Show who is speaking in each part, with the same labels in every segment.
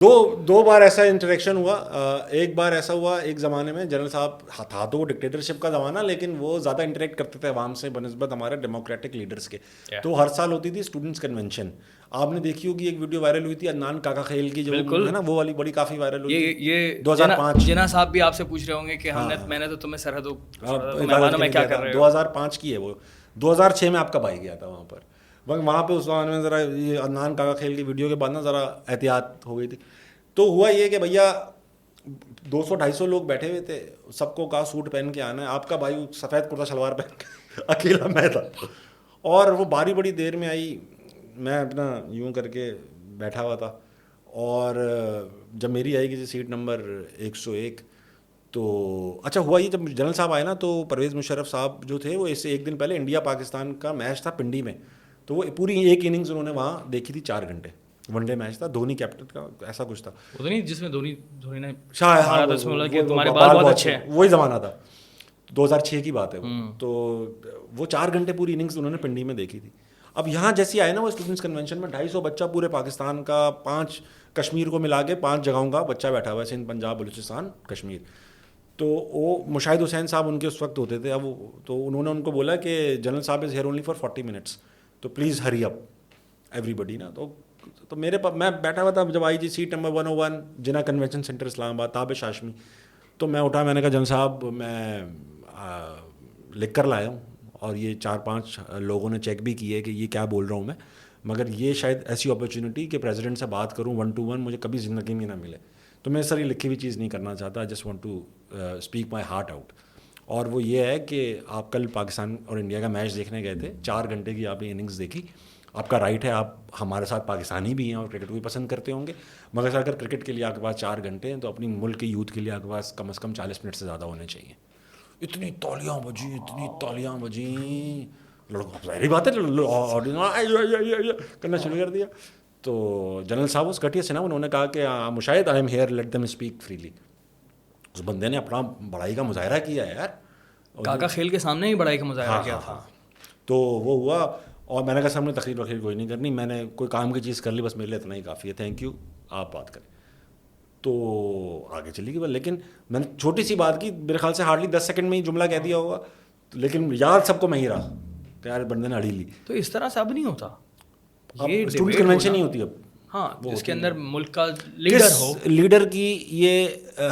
Speaker 1: दो बार ऐसा इंटरेक्शन हुआ. एक बार ऐसा हुआ एक ज़माने में, जनरल साहब था तो वो डिक्टेटरशिप का ज़माना, लेकिन वो ज़्यादा इंटरेक्ट करते थे अवाम से बनस्बत हमारे डेमोक्रेटिक लीडर्स के. तो हर साल होती थी स्टूडेंट्स कन्वेंशन. आपने देखी होगी एक वीडियो वायरल हुई थी अदनान काका खेल की, जो है ना वो वाली बड़ी काफ़ी वायरल हुई थी.
Speaker 2: ये
Speaker 1: 2005
Speaker 2: जना साहब भी आपसे पूछ रहे होंगे कि मैंने तो तुम्हें सरहदों में क्या कर रहे हो.
Speaker 1: 2005 की है वो. 2006 में आपका भाई गया था वहाँ पर. वहाँ पे उस जमाने में ज़रा ये अदनान काका खेल की वीडियो के बाद ना ज़रा एहतियात हो गई थी. तो हुआ ये कि भैया 200-250 लोग बैठे हुए थे, सबको कहा सूट पहन के आना है. आपका भाई सफ़ेद कुर्ता शलवार पहन के अकेला मैं था. और वो बारी बड़ी देर में आई, मैं अपना यूं करके बैठा हुआ था. और जब मेरी आई किसी सीट नंबर 101, तो अच्छा हुआ ये, जब जनरल साहब आए ना तो परवेज़ मुशर्रफ साहब जो थे वो इससे एक दिन पहले इंडिया पाकिस्तान का मैच था पिंडी में, तो वो पूरी एक इनिंग्स उन्होंने वहाँ देखी थी 4 घंटे. वनडे मैच था, धोनी कैप्टन का, ऐसा कुछ था.
Speaker 2: वो तो नहीं जिसमें धोनी ने
Speaker 1: शायद
Speaker 2: मारा था, उसमें बोला कि तुम्हारे बाल बहुत अच्छे हैं.
Speaker 1: वही ज़माना था, 2006 की बात है वो. तो वो 4 घंटे पूरी इनिंग्स उन्होंने पिंडी में देखी थी. अब यहाँ जैसे आए ना वो स्टूडेंट्स कन्वेंशन में, 250 बच्चा पूरे पाकिस्तान का, 5 कश्मीर को मिला के 5 जगहों का बच्चा बैठा हुआ है, सिंध, पंजाब, बलूचिस्तान, कश्मीर. तो वो मुशाहिद हुसैन साहब उनके उस वक्त होते थे. अब तो उन्होंने उनको बोला कि जनरल साहब is here only for 40 minutes, तो प्लीज़ हरी अप एवरीबडी ना. तो मेरे पास मैं बैठा हुआ था, जब आई जी सीट नंबर 101 जिना कन्वेंशन सेंटर इस्लामाबाद, ताबिश हाशमी. तो मैं उठा, मैंने कहा जनरल साहब मैं लिख कर लाया हूँ, और ये 4-5 लोगों ने चेक भी किए कि ये क्या बोल रहा हूँ मैं, मगर ये शायद ऐसी अपॉर्चुनिटी कि प्रेसिडेंट से बात करूँ 1 to 1 मुझे कभी ज़िंदगी में ना मिले. तो मैं सर ये लिखी हुई चीज़ नहीं करना चाहता, I just want to speak my heart out. और वो ये है कि आप कल पाकिस्तान और इंडिया का मैच देखने गए थे, 4 घंटे की आपने इनिंग्स देखी, आपका राइट है, आप हमारे साथ पाकिस्तानी भी हैं और क्रिकेट को भी पसंद करते होंगे, मगर अगर क्रिकेट के लिए आपके पास 4 घंटे हैं तो अपनी मुल्क के यूथ के लिए आपके पास कम से कम 40 मिनट से ज़्यादा होने चाहिए. इतनी तालियां बजी, लड़कों सारी बात है, करना शुरू कर दिया. तो जनरल साहब उस घटिया से ना उन्होंने कहा कि Mushahid I am here, let them speak freely. उस बंदे ने अपना बड़ाई का मुजाहरा किया है यार,
Speaker 2: काका खेल के सामने ही बड़ाई का मुजाहरा किया था.
Speaker 1: तो वो हुआ, और मैंने कहा सामने तकरीर वकील कोई नहीं करनी, मैंने कोई काम की चीज़ कर ली, बस मेरे लिए इतना ही काफ़ी है, थैंक यू, आप बात करें. तो आगे चली गई. लेकिन मैंने छोटी सी बात की, मेरे ख्याल से हार्डली 10 सेकंड में ही जुमला कह दिया होगा, लेकिन याद सबको मैं ही रहा कि यार बंदे ने अड़ी ली.
Speaker 2: तो इस तरह से अब नहीं होता,
Speaker 1: ये स्टूडेंट कन्वेंशन नहीं होती अब.
Speaker 2: हाँ, जिसके अंदर मुल्क का लीडर हो.
Speaker 1: लीडर की ये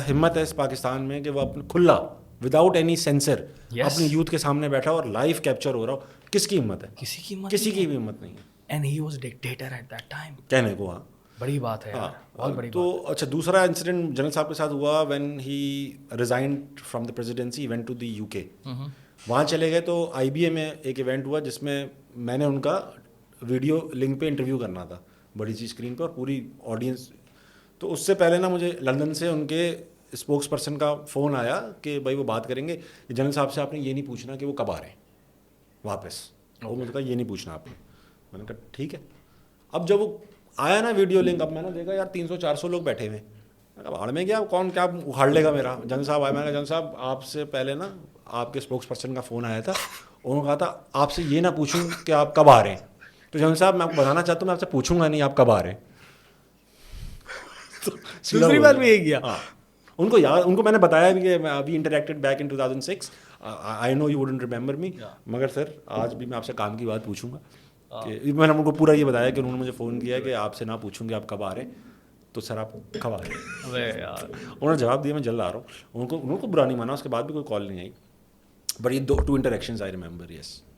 Speaker 1: हिम्मत है इस पाकिस्तान में कि वो अपने खुला विदाउट एनी सेंसर अपनी यूथ के सामने बैठा और लाइव कैप्चर हो रहा हो. किसकी हिम्मत है?
Speaker 2: किसी की
Speaker 1: भी हिम्मत नहीं है.
Speaker 2: And he was dictator at that time,
Speaker 1: कहने को. हाँ,
Speaker 2: बड़ी बात है यार, बहुत बड़ी
Speaker 1: तो
Speaker 2: बात.
Speaker 1: अच्छा, दूसरा इंसिडेंट जनरल साहब के साथ हुआ when he resigned from the presidency, went to the UK. वहाँ चले गए तो IBA में एक इवेंट हुआ जिसमें मैंने उनका वीडियो लिंक पे इंटरव्यू करना था, बड़ी सी स्क्रीन पर, और पूरी ऑडियंस. तो उससे पहले ना मुझे लंदन से उनके स्पोक्स पर्सन का फ़ोन आया कि भाई वो बात करेंगे, जनरल साहब से आपने ये नहीं पूछना कि वो कब आ रहे हैं वापस. वो मुझे कहा ये नहीं पूछना आपने. मैंने कहा ठीक है. अब जब वो आया ना वीडियो लिंक, अब मैंने देखा यार 300-400 लोग बैठे हुए. मैं भाड़ में गया, कौन क्या उखाड़ लेगा मेरा. जनरल साहब आया, मैंने कहा जनरल साहब आपसे पहले ना आपके स्पोक्स पर्सन का फ़ोन आया था, उन्होंने कहा था आपसे ये ना पूछूं कि आप कब आ रहे हैं. तो जनरल साहब मैं आपको बताना चाहता हूँ, मैं आपसे पूछूंगा नहीं आप कब आ रहे हैं.
Speaker 2: दूसरी बार भी यही किया.
Speaker 1: हाँ, उनको याद, उनको मैंने बताया भी कि we interacted back in 2006, I know you wouldn't remember me, मगर सर आज भी मैं आपसे काम की बात पूछूंगा. कि मैंने उनको पूरा ये बताया कि उन्होंने मुझे फ़ोन किया कि आपसे ना पूछूंगे आप कब आ रहे हैं, तो सर आप कब आ रहे हैं.
Speaker 2: अबे यार,
Speaker 1: उन्होंने जवाब दिया मैं जल्द आ रहा हूँ. उनको बुरा नहीं माना, उसके बाद भी कोई कॉल नहीं आई. बट ये 2 इंटरेक्शंस आई रिमेंबर. यस.